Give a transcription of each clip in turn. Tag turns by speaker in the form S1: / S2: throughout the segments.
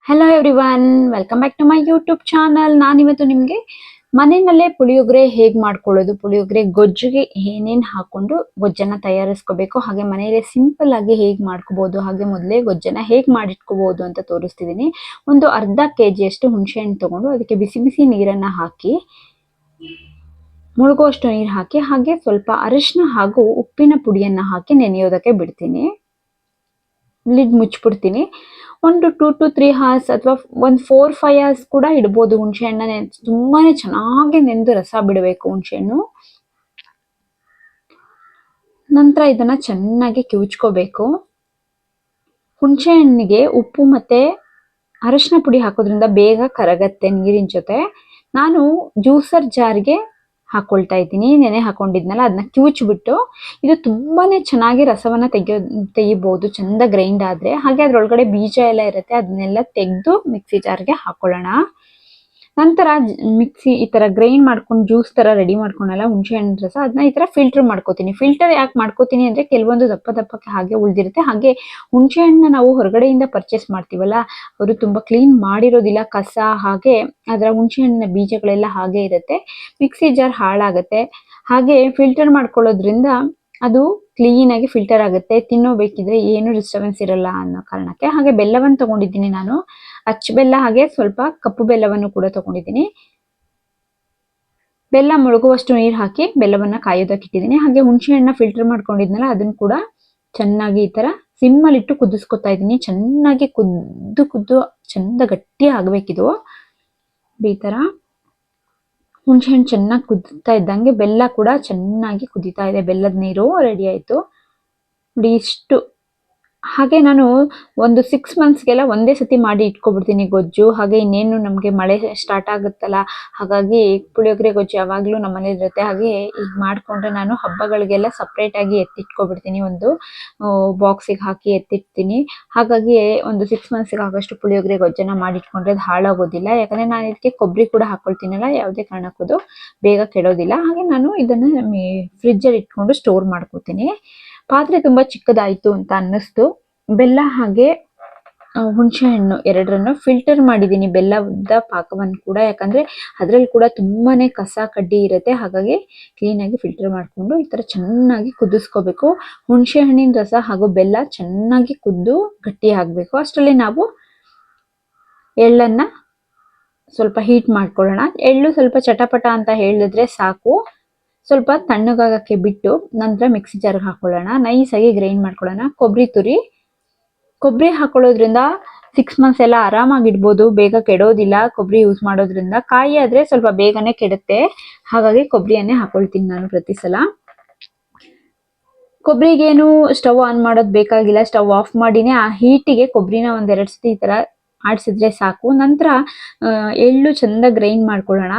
S1: Hello everyone, welcome back to my YouTube channel. ನಾನಿವತ್ತು ನಿಮಗೆ ಮನೆಯಲ್ಲೇ ಪುಳಿಯೋಗರೆ ಹೇಗೆ ಮಾಡ್ಕೊಳ್ಳೋದು, ಪುಳಿಯೋಗರೆ ಗೊಜ್ಜಿಗೆ ಏನೇನು ಹಾಕೊಂಡು ಗೊಜ್ಜನ್ನು ತಯಾರಿಸ್ಕೋಬೇಕು, ಹಾಗೆ ಮನೆಯಲ್ಲೇ ಸಿಂಪಲ್ ಆಗಿ ಹೇಗೆ ಮಾಡ್ಕೋಬಹುದು, ಹಾಗೆ ಮೊದಲೇ ಗೊಜ್ಜನ್ನು ಹೇಗೆ ಮಾಡಿಟ್ಕೋಬಹುದು ಅಂತ ತೋರಿಸ್ತಿದ್ದೀನಿ. ಒಂದು ಅರ್ಧ ಕೆಜಿಯಷ್ಟು ಹುಣಸೆಹಣ್ಣು ತಗೊಂಡು ಅದಕ್ಕೆ ಬಿಸಿ ಬಿಸಿ ನೀರನ್ನು ಹಾಕಿ, ಮುಳುಗುವಷ್ಟು ನೀರು ಹಾಕಿ, ಹಾಗೆ ಸ್ವಲ್ಪ ಅರಿಶಿನ ಹಾಗೂ ಉಪ್ಪಿನ ಪುಡಿಯನ್ನು ಹಾಕಿ ನೆನೆಯೋದಕ್ಕೆ ಬಿಡ್ತೀನಿ. ಲಿಡ್ ಮುಚ್ಚಿಬಿಡ್ತೀನಿ. ಒಂದು 2 to 3 hours ಅಥವಾ ಒಂದು 4-5 hours ಕೂಡ ಇಡ್ಬೋದು. ಹುಣಸೆ ಹಣ್ಣನ್ನ ತುಂಬಾನೇ ಚೆನ್ನಾಗಿ ನೆಂದು ರಸ ಬಿಡಬೇಕು ಹುಣಸೆಹಣ್ಣು. ನಂತರ ಇದನ್ನ ಚೆನ್ನಾಗಿ ಕಿವುಚ್ಕೋಬೇಕು. ಹುಣಸೆ ಹಣ್ಣಿಗೆ ಉಪ್ಪು ಮತ್ತೆ ಅರಿಶಿನ ಪುಡಿ ಹಾಕೋದ್ರಿಂದ ಬೇಗ ಕರಗತ್ತೆ ನೀರಿನ ಜೊತೆ. ನಾನು ಜ್ಯೂಸರ್ ಜಾರ್ಗೆ ಹಾಕೊಳ್ತಾ ಇದ್ದೀನಿ. ನೆನೆ ಹಾಕೊಂಡಿದ್ನಲ್ಲ ಅದನ್ನ ಕಿವುಚ್ಬಿಟ್ಟು, ಇದು ತುಂಬಾನೇ ಚೆನ್ನಾಗಿ ರಸವನ್ನ ತೆಗಿಬಹುದು ಚಂದ ಗ್ರೈಂಡ್ ಆದ್ರೆ. ಹಾಗೆ ಅದ್ರೊಳಗಡೆ ಬೀಜ ಎಲ್ಲ ಇರುತ್ತೆ, ಅದನ್ನೆಲ್ಲ ತೆಗೆದು ಮಿಕ್ಸಿ ಜಾರ್ಗೆ ಹಾಕೊಳ್ಳೋಣ. ನಂತರ ಮಿಕ್ಸಿ ಈ ತರ ಗ್ರೈಂಡ್ ಮಾಡ್ಕೊಂಡು ಜ್ಯೂಸ್ ತರ ರೆಡಿ ಮಾಡ್ಕೊಂಡಲ್ಲ ಹುಣಸೆ ಹಣ್ಣಿನ ರಸ, ಅದನ್ನ ಈ ತರ ಫಿಲ್ಟರ್ ಮಾಡ್ಕೋತೀನಿ. ಫಿಲ್ಟರ್ ಯಾಕೆ ಮಾಡ್ಕೋತೀನಿ ಅಂದ್ರೆ ಕೆಲವೊಂದು ದಪ್ಪ ದಪ್ಪಕ್ಕೆ ಹಾಗೆ ಉಳಿದಿರುತ್ತೆ. ಹಾಗೆ ಹುಣಸೆ ಹಣ್ಣನ್ನ ನಾವು ಹೊರಗಡೆಯಿಂದ ಪರ್ಚೇಸ್ ಮಾಡ್ತೀವಲ್ಲ, ಅವರು ತುಂಬಾ ಕ್ಲೀನ್ ಮಾಡಿರೋದಿಲ್ಲ, ಕಸ ಹಾಗೆ ಅದರ ಹುಣಸೆ ಹಣ್ಣಿನ ಬೀಜಗಳೆಲ್ಲ ಹಾಗೆ ಇರುತ್ತೆ. ಮಿಕ್ಸಿ ಜಾರ್ ಹಾಳಾಗತ್ತೆ. ಹಾಗೆ ಫಿಲ್ಟರ್ ಮಾಡ್ಕೊಳ್ಳೋದ್ರಿಂದ ಅದು ಕ್ಲೀನ್ ಆಗಿ ಫಿಲ್ಟರ್ ಆಗುತ್ತೆ. ತಿನ್ನೋಬೇಕಿದ್ರೆ ಏನು ಡಿಸ್ಟರ್ಬೆನ್ಸ್ ಇರಲ್ಲ ಅನ್ನೋ ಕಾರಣಕ್ಕೆ. ಹಾಗೆ ಬೆಲ್ಲವನ್ನು ತಗೊಂಡಿದ್ದೀನಿ ನಾನು, ಅಚ್ಚ ಬೆಲ್ಲ, ಹಾಗೆ ಸ್ವಲ್ಪ ಕಪ್ಪು ಬೆಲ್ಲವನ್ನು ಕೂಡ ತಗೊಂಡಿದ್ದೀನಿ. ಬೆಲ್ಲ ಮುಳುಗುವಷ್ಟು ನೀರು ಹಾಕಿ ಬೆಲ್ಲವನ್ನ ಕಾಯೋದಕ್ಕೆ ಇಟ್ಟಿದ್ದೀನಿ. ಹಾಗೆ ಹುಣಸೆ ಹಣ್ಣನ್ನ ಫಿಲ್ಟರ್ ಮಾಡ್ಕೊಂಡಿದ್ನಲ್ಲ ಅದನ್ನ ಕೂಡ ಚೆನ್ನಾಗಿ ಈ ತರ ಸಿಮ್ಮಲ್ಲಿಟ್ಟು ಕುದಿಸ್ಕೊತಾ ಇದ್ದೀನಿ. ಚೆನ್ನಾಗಿ ಕುದ್ದು ಚಂದ ಗಟ್ಟಿ ಆಗ್ಬೇಕಿದು. ಈ ತರ ಹುಣಸೆ ಹಣ್ಣು ಚೆನ್ನಾಗಿ ಕುದಿತಾ ಇದ್ದಂಗೆ ಬೆಲ್ಲ ಕೂಡ ಚೆನ್ನಾಗಿ ಕುದಿತಾ ಇದೆ. ಬೆಲ್ಲದ ನೀರು ರೆಡಿ ಆಯ್ತು ನೋಡಿ ಇಷ್ಟು. ಹಾಗೆ ನಾನು ಒಂದು 6 monthsಗೆಲ್ಲ ಒಂದೇ ಸತಿ ಮಾಡಿ ಇಟ್ಕೊಬಿಡ್ತೀನಿ ಗೊಜ್ಜು. ಹಾಗೆ ಇನ್ನೇನು ನಮಗೆ ಮಳೆ ಸ್ಟಾರ್ಟ್ ಆಗುತ್ತಲ್ಲ, ಹಾಗಾಗಿ ಪುಳಿಯೋಗರೆ ಗೊಜ್ಜು ಯಾವಾಗಲೂ ನಮ್ಮ ಮನೇಲಿ ಇರುತ್ತೆ. ಹಾಗೆ ಈಗ ಮಾಡಿಕೊಂಡ್ರೆ ನಾನು ಹಬ್ಬಗಳಿಗೆಲ್ಲ ಸಪ್ರೇಟ್ ಆಗಿ ಎತ್ತಿಟ್ಕೊಬಿಡ್ತೀನಿ, ಒಂದು ಬಾಕ್ಸಿಗೆ ಹಾಕಿ ಎತ್ತಿಡ್ತೀನಿ. ಹಾಗಾಗಿ ಒಂದು 6 monthsಗೆ ಆಗಷ್ಟು ಪುಳಿಯೋಗರೆ ಗೊಜ್ಜನ್ನು ಮಾಡಿಟ್ಕೊಂಡ್ರೆ ಅದು ಹಾಳಾಗೋದಿಲ್ಲ. ಯಾಕಂದರೆ ನಾನು ಇದಕ್ಕೆ ಕೊಬ್ಬರಿ ಕೂಡ ಹಾಕ್ಕೊಳ್ತೀನಲ್ಲ, ಯಾವುದೇ ಕಾರಣಕ್ಕೂ ಅದು ಬೇಗ ಕೆಡೋದಿಲ್ಲ. ಹಾಗೆ ನಾನು ಇದನ್ನು ಫ್ರಿಜ್ಜಲ್ಲಿ ಇಟ್ಕೊಂಡು ಸ್ಟೋರ್ ಮಾಡ್ಕೋತೀನಿ. ಪಾತ್ರೆ ತುಂಬಾ ಚಿಕ್ಕದಾಯ್ತು ಅಂತ ಅನ್ನಿಸ್ತು. ಬೆಲ್ಲ ಹಾಗೆ ಹುಣಸೆ ಹಣ್ಣು ಎರಡರನ್ನು ಫಿಲ್ಟರ್ ಮಾಡಿದ್ದೀನಿ, ಬೆಲ್ಲದ ಪಾಕವನ್ನು ಕೂಡ. ಯಾಕಂದ್ರೆ ಅದ್ರಲ್ಲಿ ಕೂಡ ತುಂಬಾನೇ ಕಸ ಕಡ್ಡಿ ಇರುತ್ತೆ. ಹಾಗಾಗಿ ಕ್ಲೀನಾಗಿ ಫಿಲ್ಟರ್ ಮಾಡಿಕೊಂಡು ಈ ತರ ಚೆನ್ನಾಗಿ ಕುದಿಸ್ಕೋಬೇಕು. ಹುಣಸೆ ಹಣ್ಣಿನ ರಸ ಹಾಗೂ ಬೆಲ್ಲ ಚೆನ್ನಾಗಿ ಕುದ್ದು ಗಟ್ಟಿ ಆಗ್ಬೇಕು. ಅಷ್ಟರಲ್ಲಿ ನಾವು ಎಳ್ಳನ್ನ ಸ್ವಲ್ಪ ಹೀಟ್ ಮಾಡ್ಕೊಳ್ಳೋಣ. ಎಳ್ಳು ಸ್ವಲ್ಪ ಚಟಪಟ ಅಂತ ಹೇಳಿದ್ರೆ ಸಾಕು. ಸ್ವಲ್ಪ ತಣ್ಣಗಾಗಕ್ಕೆ ಬಿಟ್ಟು ನಂತರ ಮಿಕ್ಸಿ ಜಾರ್ಗೆ ಹಾಕೊಳ್ಳೋಣ. ನೈಸಾಗಿ ಗ್ರೈಂಡ್ ಮಾಡ್ಕೊಳ್ಳೋಣ. ಕೊಬ್ಬರಿ ಹಾಕೊಳ್ಳೋದ್ರಿಂದ 6 months ಎಲ್ಲ ಆರಾಮಾಗಿಡ್ಬೋದು, ಬೇಗ ಕೆಡೋದಿಲ್ಲ ಕೊಬ್ಬರಿ ಯೂಸ್ ಮಾಡೋದ್ರಿಂದ. ಕಾಯಿ ಆದ್ರೆ ಸ್ವಲ್ಪ ಬೇಗನೆ ಕೆಡುತ್ತೆ, ಹಾಗಾಗಿ ಕೊಬ್ಬರಿಯನ್ನೇ ಹಾಕೊಳ್ತೀನಿ ನಾನು ಪ್ರತಿ ಸಲ. ಕೊಬ್ಬರಿಗೇನು ಸ್ಟವ್ ಆನ್ ಮಾಡೋದು ಬೇಕಾಗಿಲ್ಲ, ಸ್ಟವ್ ಆಫ್ ಮಾಡಿನೇ ಆ ಹೀಟಿಗೆ ಕೊಬ್ಬರಿನ ಒಂದೆರಡು ಸತಿ ಈ ತರ ಆಡಿಸಿದ್ರೆ ಸಾಕು. ನಂತರ ಎಳ್ಳು ಚಂದ ಗ್ರೈಂಡ್ ಮಾಡ್ಕೊಳ್ಳೋಣ.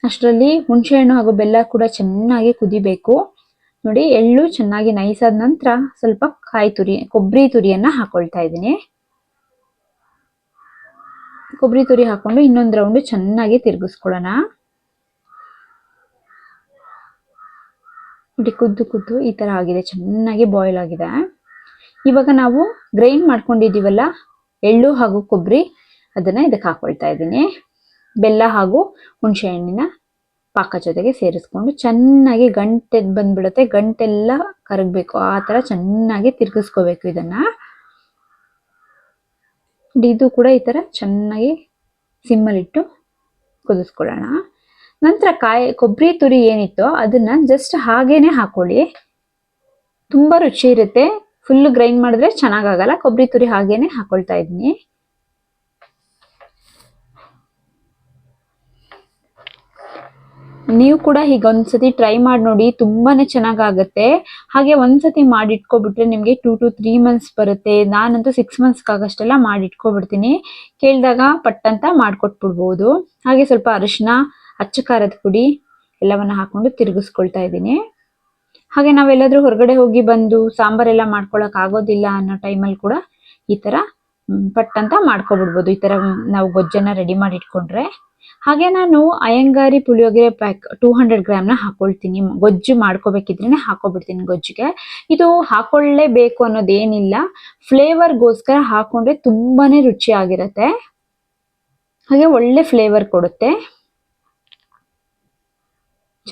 S1: ಅಷ್ಟರಲ್ಲಿ ಹುಣಸೆ ಹಣ್ಣು ಹಾಗೂ ಬೆಲ್ಲ ಕೂಡ ಚೆನ್ನಾಗಿ ಕುದಿಬೇಕು. ನೋಡಿ ಎಳ್ಳು ಚೆನ್ನಾಗಿ ನೈಸ್ ಆದ ನಂತರ ಸ್ವಲ್ಪ ಕೊಬ್ಬರಿ ತುರಿಯನ್ನ ಹಾಕೊಳ್ತಾ ಇದ್ದೀನಿ. ಕೊಬ್ಬರಿ ತುರಿ ಹಾಕೊಂಡು ಇನ್ನೊಂದು ರೌಂಡ್ ಚೆನ್ನಾಗಿ ತಿರುಗಿಸ್ಕೊಳ್ಳೋಣ. ನೋಡಿ ಕುದ್ದು ಈ ತರ ಆಗಿದೆ, ಚೆನ್ನಾಗಿ ಬಾಯ್ಲ್ ಆಗಿದೆ. ಇವಾಗ ನಾವು ಗ್ರೈಂಡ್ ಮಾಡ್ಕೊಂಡಿದೀವಲ್ಲ ಎಳ್ಳು ಹಾಗೂ ಕೊಬ್ಬರಿ, ಅದನ್ನ ಇದಕ್ಕೆ ಹಾಕೊಳ್ತಾ ಇದ್ದೀನಿ. ಬೆಲ್ಲ ಹಾಗೂ ಹುಣಸೆ ಹಣ್ಣಿನ ಪಾಕ ಜೊತೆಗೆ ಸೇರಿಸ್ಕೊಂಡು ಚೆನ್ನಾಗಿ ಗಂಟೆ ಬಂದ್ಬಿಡುತ್ತೆ, ಗಂಟೆಲ್ಲ ಕರಗಬೇಕು, ಆ ತರ ಚೆನ್ನಾಗಿ ತಿರ್ಗಿಸ್ಕೋಬೇಕು ಇದನ್ನ. ಇದು ಕೂಡ ಈ ತರ ಚೆನ್ನಾಗಿ ಸಿಮ್ಮಲ್ಲಿಟ್ಟು ಕುದಿಸ್ಕೊಳ್ಳೋಣ. ನಂತರ ಕೊಬ್ಬರಿ ತುರಿ ಏನಿತ್ತು ಅದನ್ನ ಜಸ್ಟ್ ಹಾಗೇನೆ ಹಾಕೊಳ್ಳಿ, ತುಂಬಾ ರುಚಿ ಇರುತ್ತೆ. ಫುಲ್ ಗ್ರೈಂಡ್ ಮಾಡಿದ್ರೆ ಚೆನ್ನಾಗಾಗಲ್ಲ. ಕೊಬ್ಬರಿ ತುರಿ ಹಾಗೇನೆ ಹಾಕೊಳ್ತಾ ಇದ್ದೀನಿ. ನೀವು ಕೂಡ ಹೀಗೆ ಒಂದ್ಸತಿ ಟ್ರೈ ಮಾಡಿ ನೋಡಿ, ತುಂಬಾನೇ ಚೆನ್ನಾಗಾಗತ್ತೆ. ಹಾಗೆ ಒಂದ್ಸತಿ ಮಾಡಿಟ್ಕೊಬಿಟ್ರೆ ನಿಮ್ಗೆ 2 to 3 months ಬರುತ್ತೆ. ನಾನಂತೂ 6 months ಆಗಷ್ಟೆಲ್ಲ ಮಾಡಿಟ್ಕೊಬಿಡ್ತೀನಿ. ಕೇಳಿದಾಗ ಪಟ್ಟಂತ ಮಾಡ್ಕೊಟ್ಬಿಡ್ಬೋದು. ಹಾಗೆ ಸ್ವಲ್ಪ ಅರಿಶಿನ, ಅಚ್ಚ ಖಾರದ ಪುಡಿ ಎಲ್ಲವನ್ನ ಹಾಕೊಂಡು ತಿರುಗಿಸ್ಕೊಳ್ತಾ ಇದ್ದೀನಿ. ಹಾಗೆ ನಾವೆಲ್ಲಾದ್ರೂ ಹೊರಗಡೆ ಹೋಗಿ ಬಂದು ಸಾಂಬಾರೆಲ್ಲ ಮಾಡ್ಕೊಳಕ್ ಆಗೋದಿಲ್ಲ ಅನ್ನೋ ಟೈಮಲ್ಲಿ ಕೂಡ ಈ ತರ ಪಟ್ಟಂತ ಮಾಡ್ಕೊಬಿಡ್ಬೋದು. ಈ ತರ ನಾವು ಗೊಜ್ಜನ್ನ ರೆಡಿ ಮಾಡಿ ಇಟ್ಕೊಂಡ್ರೆ ಹಾಗೆ ನಾನು ಅಯ್ಯಂಗಾರಿ ಪುಳಿಯೋಗರೆ ಪ್ಯಾಕ್ 200 ಗ್ರಾಮ್ನ ಹಾಕೊಳ್ತೀನಿ. ಗೊಜ್ಜು ಮಾಡ್ಕೋಬೇಕಿದ್ರೆ ಹಾಕೋಬಿಡ್ತೀನಿ ಗೊಜ್ಜಿಗೆ. ಇದು ಹಾಕೊಳ್ಳೇಬೇಕು ಅನ್ನೋದೇನಿಲ್ಲ, ಫ್ಲೇವರ್ಗೋಸ್ಕರ ಹಾಕೊಂಡ್ರೆ ತುಂಬಾನೇ ರುಚಿಯಾಗಿರುತ್ತೆ, ಹಾಗೆ ಒಳ್ಳೆ ಫ್ಲೇವರ್ ಕೊಡುತ್ತೆ.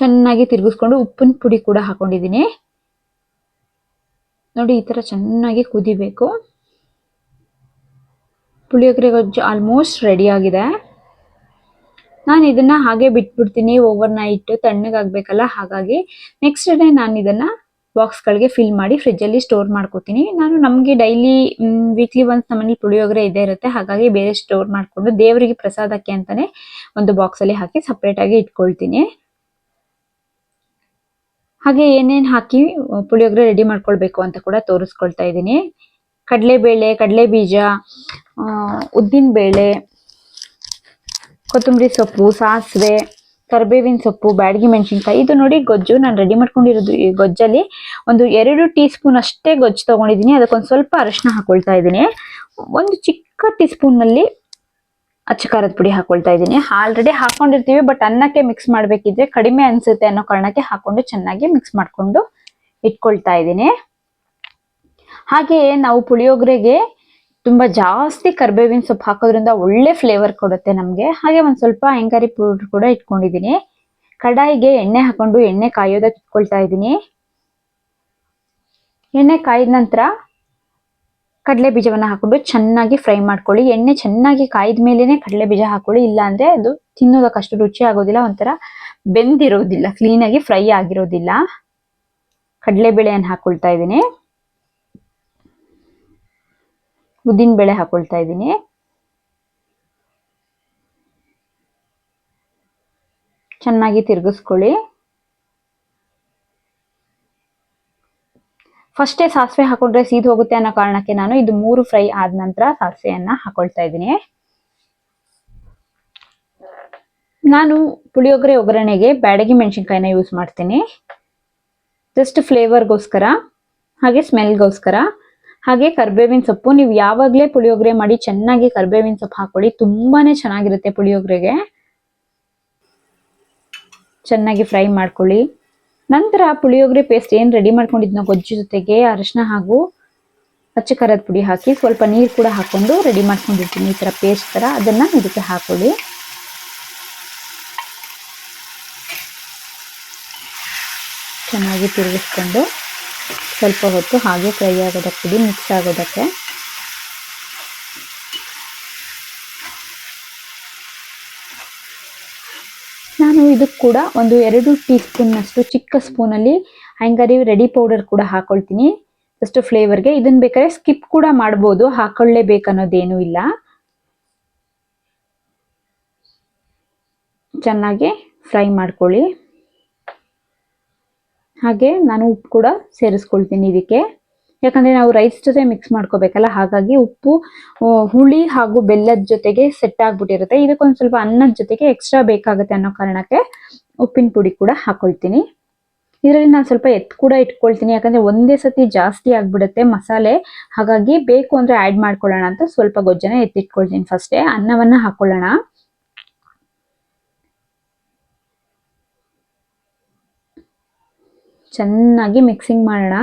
S1: ಚೆನ್ನಾಗಿ ತಿರುಗಿಸ್ಕೊಂಡು ಉಪ್ಪಿನ ಪುಡಿ ಕೂಡ ಹಾಕೊಂಡಿದ್ದೀನಿ ನೋಡಿ. ಈ ತರ ಚೆನ್ನಾಗಿ ಕುದಿಬೇಕು. ಪುಳಿಯೋಗರೆ ಗೊಜ್ಜು ಆಲ್ಮೋಸ್ಟ್ ರೆಡಿ ಆಗಿದೆ. ನಾನು ಇದನ್ನ ಹಾಗೆ ಬಿಟ್ಬಿಡ್ತೀನಿ ಓವರ್ ನೈಟ್, ತಣ್ಣಗಾಗ್ಬೇಕಲ್ಲ, ಹಾಗಾಗಿ ನೆಕ್ಸ್ಟ್ ಡೇ ನಾನು ಇದನ್ನ ಬಾಕ್ಸ್ಗಳಿಗೆ ಫಿಲ್ ಮಾಡಿ ಫ್ರಿಜ್ಜಲ್ಲಿ ಸ್ಟೋರ್ ಮಾಡ್ಕೋತೀನಿ. ನಾನು ನಮಗೆ ಡೈಲಿ ವೀಕ್ಲಿ ಒನ್ಸ್ ನಮ್ಮಲ್ಲಿ ಪುಳಿಯೋಗರೆ ಇದೇ ಇರುತ್ತೆ, ಹಾಗಾಗಿ ಬೇರೆ ಸ್ಟೋರ್ ಮಾಡಿಕೊಂಡು ದೇವರಿಗೆ ಪ್ರಸಾದಕ್ಕೆ ಅಂತಾನೆ ಒಂದು ಬಾಕ್ಸಲ್ಲಿ ಹಾಕಿ ಸಪ್ರೇಟ್ ಆಗಿ ಇಟ್ಕೊಳ್ತೀನಿ. ಹಾಗೆ ಏನೇನು ಹಾಕಿ ಪುಳಿಯೋಗರೆ ರೆಡಿ ಮಾಡ್ಕೊಳ್ಬೇಕು ಅಂತ ಕೂಡ ತೋರಿಸ್ಕೊಳ್ತಾ ಇದ್ದೀನಿ. ಕಡಲೆಬೇಳೆ, ಕಡಲೆ ಬೀಜ, ಉದ್ದಿನ ಬೇಳೆ, ಕೊತ್ತಂಬರಿ ಸೊಪ್ಪು, ಸಾಸಿವೆ, ಕರಿಬೇವಿನ ಸೊಪ್ಪು, ಬ್ಯಾಡಗಿ ಮೆಣಸಿನ್ಕಾಯಿ. ಇದು ನೋಡಿ ಗೊಜ್ಜು ನಾನು ರೆಡಿ ಮಾಡ್ಕೊಂಡಿರೋದು. ಈ ಗೊಜ್ಜಲ್ಲಿ ಒಂದು 2 ಟೀ ಸ್ಪೂನ್ ಅಷ್ಟೇ ಗೊಜ್ಜು ತಗೊಂಡಿದ್ದೀನಿ. ಅದಕ್ಕೊಂದು ಸ್ವಲ್ಪ ಅರಿಶಿನ ಹಾಕೊಳ್ತಾ ಇದ್ದೀನಿ. ಒಂದು ಚಿಕ್ಕ ಟೀ ಸ್ಪೂನ್ನಲ್ಲಿ ಅಚ್ಚ ಖಾರದ ಪುಡಿ ಹಾಕೊಳ್ತಾ ಇದ್ದೀನಿ. ಆಲ್ರೆಡಿ ಹಾಕೊಂಡಿರ್ತೀವಿ, ಬಟ್ ಅನ್ನಕ್ಕೆ ಮಿಕ್ಸ್ ಮಾಡಬೇಕಿದ್ರೆ ಕಡಿಮೆ ಅನ್ಸುತ್ತೆ ಅನ್ನೋ ಕಾರಣಕ್ಕೆ ಹಾಕೊಂಡು ಚೆನ್ನಾಗಿ ಮಿಕ್ಸ್ ಮಾಡ್ಕೊಂಡು ಇಟ್ಕೊಳ್ತಾ ಇದ್ದೀನಿ. ಹಾಗೆ ನಾವು ಪುಳಿಯೋಗರೆಗೆ ತುಂಬಾ ಜಾಸ್ತಿ ಕರಿಬೇವಿನ ಸೊಪ್ಪು ಹಾಕೋದ್ರಿಂದ ಒಳ್ಳೆ ಫ್ಲೇವರ್ ಕೊಡುತ್ತೆ ನಮಗೆ. ಹಾಗೆ ಒಂದ್ ಸ್ವಲ್ಪ ಅಯ್ಯಂಗಾರಿ ಪೌಡರ್ ಕೂಡ ಇಟ್ಕೊಂಡಿದ್ದೀನಿ. ಕಡಾಯಿಗೆ ಎಣ್ಣೆ ಹಾಕೊಂಡು ಎಣ್ಣೆ ಕಾಯೋದಕ್ಕೆ ಇಟ್ಕೊಳ್ತಾ ಇದ್ದೀನಿ. ಎಣ್ಣೆ ಕಾಯ್ದ ನಂತರ ಕಡಲೆ ಬೀಜವನ್ನ ಹಾಕೊಂಡು ಚೆನ್ನಾಗಿ ಫ್ರೈ ಮಾಡ್ಕೊಳ್ಳಿ. ಎಣ್ಣೆ ಚೆನ್ನಾಗಿ ಕಾಯ್ದ ಮೇಲೇನೆ ಕಡಲೆ ಬೀಜ ಹಾಕೊಳ್ಳಿ, ಇಲ್ಲ ಅಂದ್ರೆ ಅದು ತಿನ್ನೋದಕ್ಕಷ್ಟು ರುಚಿ ಆಗೋದಿಲ್ಲ, ಒಂಥರ ಬೆಂದಿರೋದಿಲ್ಲ, ಕ್ಲೀನ್ ಆಗಿ ಫ್ರೈ ಆಗಿರೋದಿಲ್ಲ. ಕಡಲೆ ಬೇಳೆಯನ್ನು ಹಾಕೊಳ್ತಾ ಇದ್ದೀನಿ, ಉದ್ದಿನ ಬೇಳೆ ಹಾಕೊಳ್ತಾ ಇದ್ದೀನಿ. ಚೆನ್ನಾಗಿ ತಿರುಗಿಸ್ಕೊಳ್ಳಿ. ಫಸ್ಟೇ ಸಾಸಿವೆ ಹಾಕೊಂಡ್ರೆ ಸೀದ್ ಹೋಗುತ್ತೆ ಅನ್ನೋ ಕಾರಣಕ್ಕೆ ನಾನು ಇದು 3 ಫ್ರೈ ಆದ ನಂತರ ಸಾಸಿವೆಯನ್ನ ಹಾಕೊಳ್ತಾ ಇದ್ದೀನಿ. ನಾನು ಪುಳಿಯೋಗರೆ ಒಗ್ಗರಣೆಗೆ ಬ್ಯಾಡಗಿ ಮೆಣಸಿನ್ಕಾಯಿನ ಯೂಸ್ ಮಾಡ್ತೀನಿ, ಜಸ್ಟ್ ಫ್ಲೇವರ್ಗೋಸ್ಕರ, ಹಾಗೆ ಸ್ಮೆಲ್ಗೋಸ್ಕರ. ಹಾಗೆ ಕರಿಬೇವಿನ ಸೊಪ್ಪು, ನೀವು ಯಾವಾಗಲೇ ಪುಳಿಯೋಗರೆ ಮಾಡಿ ಚೆನ್ನಾಗಿ ಕರಿಬೇವಿನ ಸೊಪ್ಪು ಹಾಕೊಳ್ಳಿ, ತುಂಬಾನೇ ಚೆನ್ನಾಗಿರುತ್ತೆ ಪುಳಿಯೋಗರೆಗೆ. ಚೆನ್ನಾಗಿ ಫ್ರೈ ಮಾಡ್ಕೊಳ್ಳಿ. ನಂತರ ಪುಳಿಯೋಗರೆ ಪೇಸ್ಟ್ ಏನು ರೆಡಿ ಮಾಡ್ಕೊಂಡಿದ್ನೋ ಗೊಜ್ಜು ಜೊತೆಗೆ ಅರಿಶಿನ ಹಾಗೂ ಅಚ್ಚ ಖಾರದ ಪುಡಿ ಹಾಕಿ ಸ್ವಲ್ಪ ನೀರು ಕೂಡ ಹಾಕೊಂಡು ರೆಡಿ ಮಾಡ್ಕೊಂಡಿರ್ತೀನಿ, ಈ ತರ ಪೇಸ್ಟ್ ತರ. ಅದನ್ನ ಇದಕ್ಕೆ ಹಾಕೊಳ್ಳಿ. ಚೆನ್ನಾಗಿ ತಿರುಗಿಸ್ಕೊಂಡು ಸ್ವಲ್ಪ ಹೊತ್ತು ಹಾಗೆ ಫ್ರೈ ಆಗೋದಕ್ಕೆ ಬಿಡಿ, ಮಿಕ್ಸ್ ಆಗೋದಕ್ಕೆ. ನಾನು ಇದಕ್ಕೆ ಕೂಡ ಒಂದು 2 ಟೀ ಸ್ಪೂನ್ ಅಷ್ಟು ಚಿಕ್ಕ ಸ್ಪೂನಲ್ಲಿ ಅಯ್ಯಂಗಾರಿ ರೆಡಿ ಪೌಡರ್ ಕೂಡ ಹಾಕೊಳ್ತೀನಿ, ಜಸ್ಟ್ ಫ್ಲೇವರ್ಗೆ. ಇದನ್ನ ಬೇಕಾದ್ರೆ ಸ್ಕಿಪ್ ಕೂಡ ಮಾಡ್ಬೋದು, ಹಾಕೊಳ್ಳೇಬೇಕನ್ನೋದೇನು ಇಲ್ಲ. ಚೆನ್ನಾಗಿ ಫ್ರೈ ಮಾಡ್ಕೊಳ್ಳಿ. ಹಾಗೆ ನಾನು ಉಪ್ಪು ಕೂಡ ಸೇರಿಸ್ಕೊಳ್ತೀನಿ ಇದಕ್ಕೆ, ಯಾಕಂದ್ರೆ ನಾವು ರೈಸ್ ಜೊತೆ ಮಿಕ್ಸ್ ಮಾಡ್ಕೋಬೇಕಲ್ಲ, ಹಾಗಾಗಿ ಉಪ್ಪು ಹುಳಿ ಹಾಗೂ ಬೆಲ್ಲದ ಜೊತೆಗೆ ಸೆಟ್ ಆಗ್ಬಿಟ್ಟಿರುತ್ತೆ. ಇದಕ್ಕೊಂದು ಸ್ವಲ್ಪ ಅನ್ನದ ಜೊತೆಗೆ ಎಕ್ಸ್ಟ್ರಾ ಬೇಕಾಗುತ್ತೆ ಅನ್ನೋ ಕಾರಣಕ್ಕೆ ಉಪ್ಪಿನ ಪುಡಿ ಕೂಡ ಹಾಕೊಳ್ತೀನಿ. ಇದರಲ್ಲಿ ನಾನು ಸ್ವಲ್ಪ ಎತ್ತು ಕೂಡ ಇಟ್ಕೊಳ್ತೀನಿ, ಯಾಕಂದ್ರೆ ಒಂದೇ ಸತಿ ಜಾಸ್ತಿ ಆಗ್ಬಿಡುತ್ತೆ ಮಸಾಲೆ, ಹಾಗಾಗಿ ಬೇಕು ಅಂದ್ರೆ ಆಡ್ ಮಾಡ್ಕೊಳ್ಳೋಣ ಅಂತ ಸ್ವಲ್ಪ ಗೊಜ್ಜನ ಎತ್ತಿಟ್ಕೊಳ್ತೀನಿ. ಫಸ್ಟೇ ಅನ್ನವನ್ನ ಹಾಕೊಳ್ಳೋಣ. ಚೆನ್ನಾಗಿ ಮಿಕ್ಸಿಂಗ್ ಮಾಡೋಣ.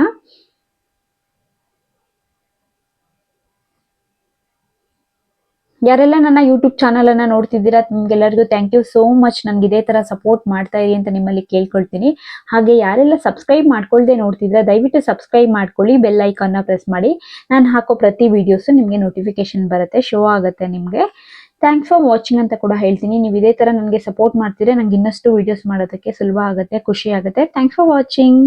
S1: ಯಾರೆಲ್ಲ ನನ್ನ ಯೂಟ್ಯೂಬ್ ಚಾನಲ್ ಅನ್ನ ನೋಡ್ತಿದ್ದೀರಾ, ನಿಮ್ಗೆಲ್ಲರಿಗೂ ಥ್ಯಾಂಕ್ ಯು ಸೋ ಮಚ್. ನನ್ಗೆ ಇದೇ ತರ ಸಪೋರ್ಟ್ ಮಾಡ್ತಾ ಇರಿ ಅಂತ ನಿಮ್ಮಲ್ಲಿ ಕೇಳ್ಕೊಳ್ತೀನಿ. ಹಾಗೆ ಯಾರೆಲ್ಲ ಸಬ್ಸ್ಕ್ರೈಬ್ ಮಾಡ್ಕೊಳ್ದೆ ನೋಡ್ತಿದ್ದೀರಾ, ದಯವಿಟ್ಟು ಸಬ್ಸ್ಕ್ರೈಬ್ ಮಾಡ್ಕೊಳ್ಳಿ, ಬೆಲ್ ಐಕಾನ್ನ ಪ್ರೆಸ್ ಮಾಡಿ. ನಾನು ಹಾಕೋ ಪ್ರತಿ ವಿಡಿಯೋಸ್ ನಿಮಗೆ ನೋಟಿಫಿಕೇಶನ್ ಬರುತ್ತೆ, ಶೋ ಆಗುತ್ತೆ ನಿಮಗೆ. ಥ್ಯಾಂಕ್ಸ್ ಫಾರ್ ವಾಚಿಂಗ್ ಅಂತ ಕೂಡ ಹೇಳ್ತೀನಿ. ನೀವು ಇದೇ ತರ ನನಗೆ ಸಪೋರ್ಟ್ ಮಾಡ್ತಿದ್ರೆ ನಂಗೆ ಇನ್ನಷ್ಟು ವಿಡಿಯೋಸ್ ಮಾಡೋದಕ್ಕೆ ಸುಲಭ ಆಗುತ್ತೆ, ಖುಷಿ ಆಗುತ್ತೆ. Thanks for watching.